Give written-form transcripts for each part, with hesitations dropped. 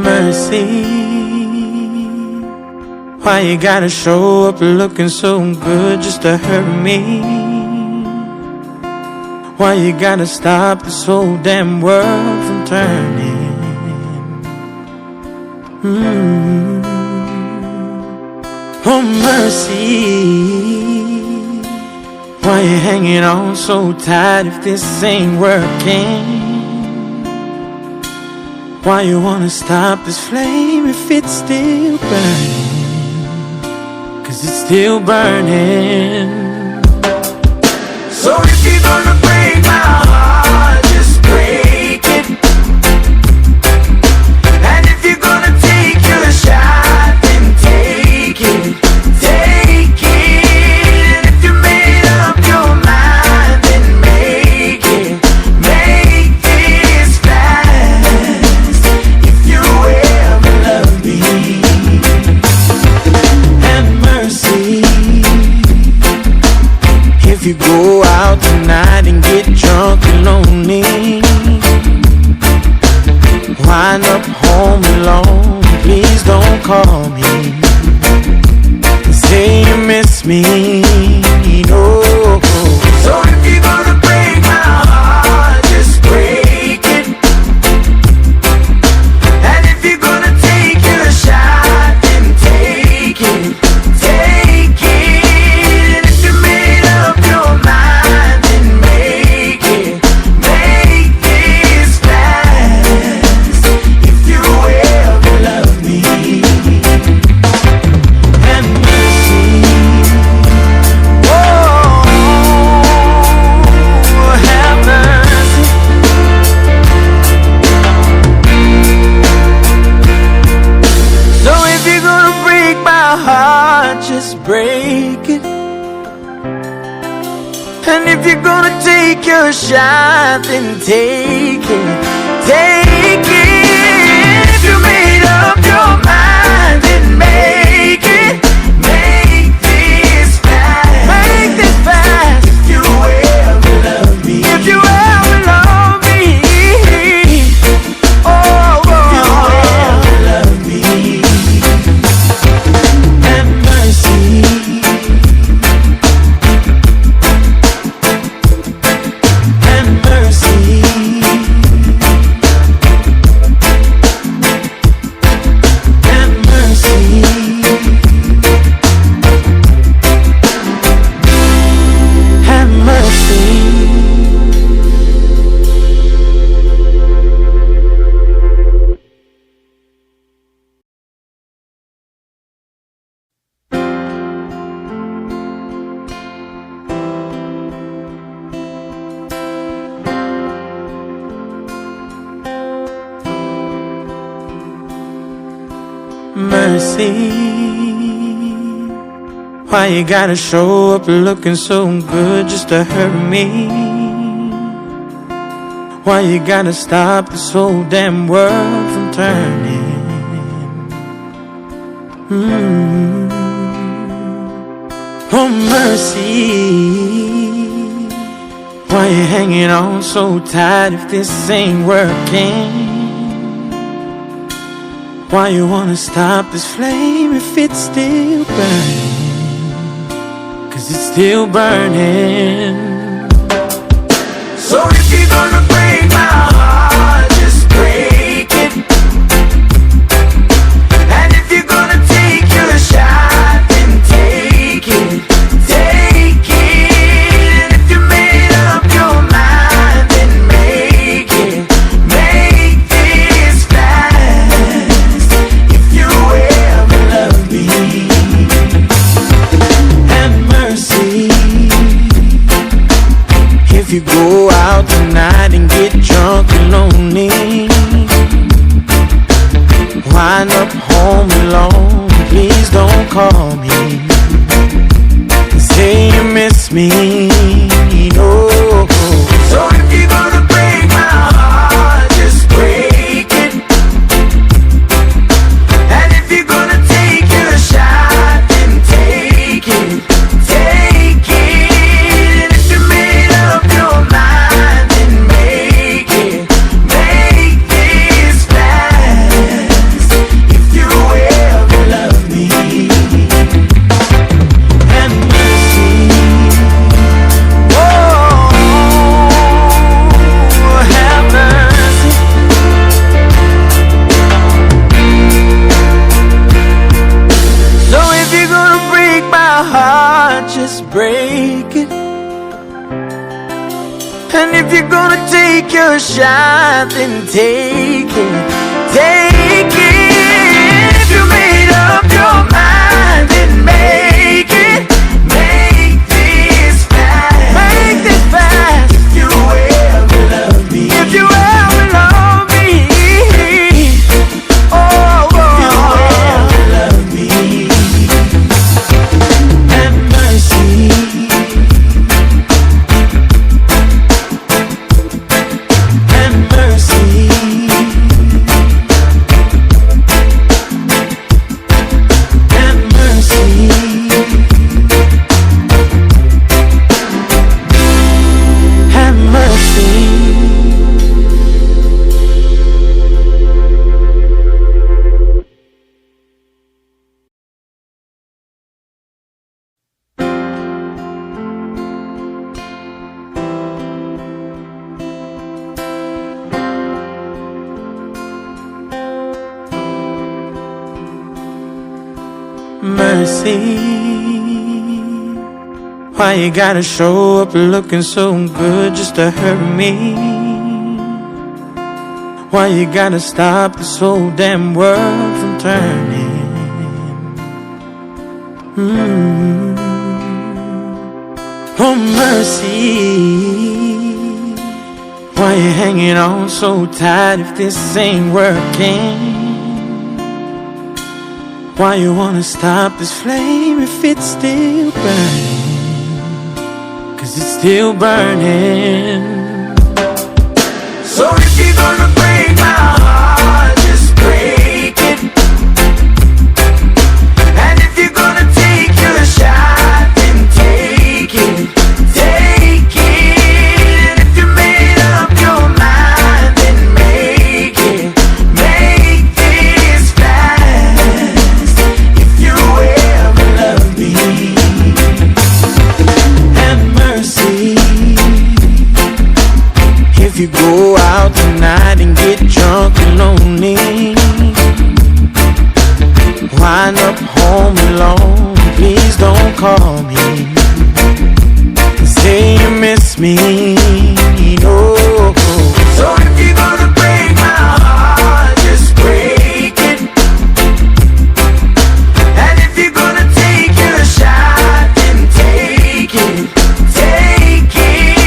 Mercy, why you gotta show up looking so good just to hurt me? Why you gotta stop this whole damn world from turning? Oh mercy, why you hanging on so tight if this ain't working? Why you wanna stop this flame if it's still burning? 'Cause it's still burning. So if you're gonna break my heart, just break it. And if you're gonna take your shot, then take it. Take it. And if you made up your mind, then make it. Make this fast. If you ever love me. Have mercy. If you go out tonight and get drunk and lonely, wind up home alone, please don't call me. Say you miss me, no. So if you're gonna break my heart, just break it. And if you're gonna take your shot, then take it. Take it. And if you made up your mind, then make it. Make this fast. If you ever love me. Have mercy. Oh, have mercy. So if you're gonna break my heart, just break it. And if you're gonna take your shot, then take it. Take it. If you made up your mind, then make it. Make this fast. Make this fast. If you ever love me. If you ever love me. Oh, if you ever love me. Have mercy. Have mercy. Have mercy. Have mercy. Mercy, why you gotta show up looking so good just to hurt me? Why you gotta stop this whole damn world from turning? Oh mercy, why you hanging on so tight if this ain't working? Why you wanna stop this flame if it's still burning? 'Cause it's still burning. So if you're gonna break my heart, just break it. And if you're gonna take your shot, then take it. Take it. And if you made up your mind, then make it. Make this fast. If you ever love me. Have mercy. If you go out tonight and get drunk and lonely, wind up home alone, please don't call me. Say you miss me, no. So if you're gonna break my heart, just break it. And if you're gonna take your shot, then take it. Take it. And if you made up your mind, then make it. Make this fast. if you're gonna take your shot, then take it, take it. If you made up your mind, then make it, make this fast, make this fast. If you ever love me, if you ever love me, oh, oh. If you ever love me, have mercy. Mercy, why you gotta show up looking so good just to hurt me? Why you gotta stop this whole damn world from turning? Oh mercy, why you hanging on so tight if this ain't working? Why you wanna stop this flame if it's still burning? 'Cause it's still burning. So if you're gonna break my heart, just break it. And if you're gonna take your shot, then take it, take it. And if you made up your mind, then make it, make this fast. If you ever love me, have mercy. If you go out tonight and get drunk and lonely, wind up home alone, please don't call me and say you miss me, no. So if you're gonna break my heart, just break it. And if you're gonna take your shot, then take it, take it.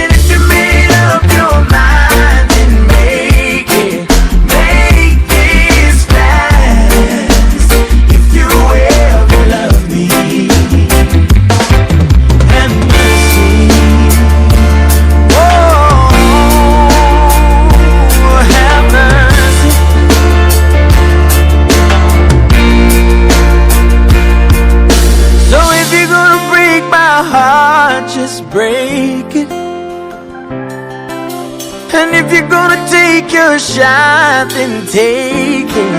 And if you made up your mind, then make it, make this fast. If you ever love me, have mercy. Oh, have mercy. So if you're gonna break my heart, just break it. And if you're gonna take your shot, then take it,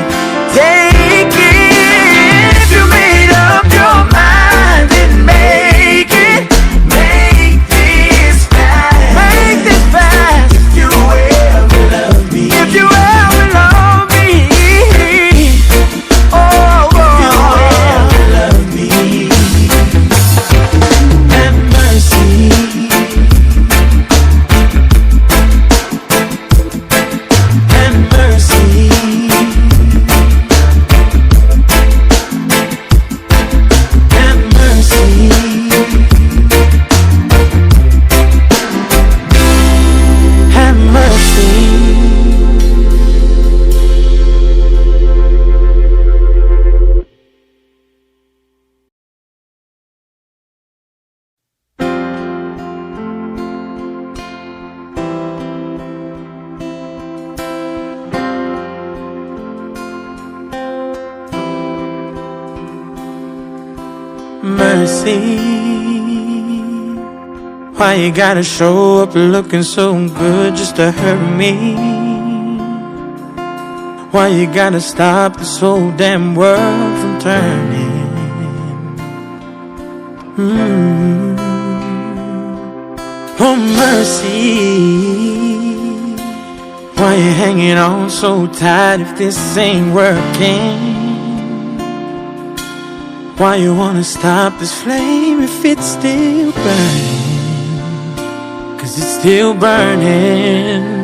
take it. If you made up your mind, then make it, make this fast, make this fast. If you ever love me, if you ever love me, oh, oh. If you ever love me, have mercy. Have mercy. Have mercy. Have mercy. Mercy, why you gotta show up looking so good just to hurt me? Why you gotta stop this whole damn world from turning? Oh mercy, why you hanging on so tight if this ain't working? Why you wanna stop this flame if it's still burning? 'cause it's still burning.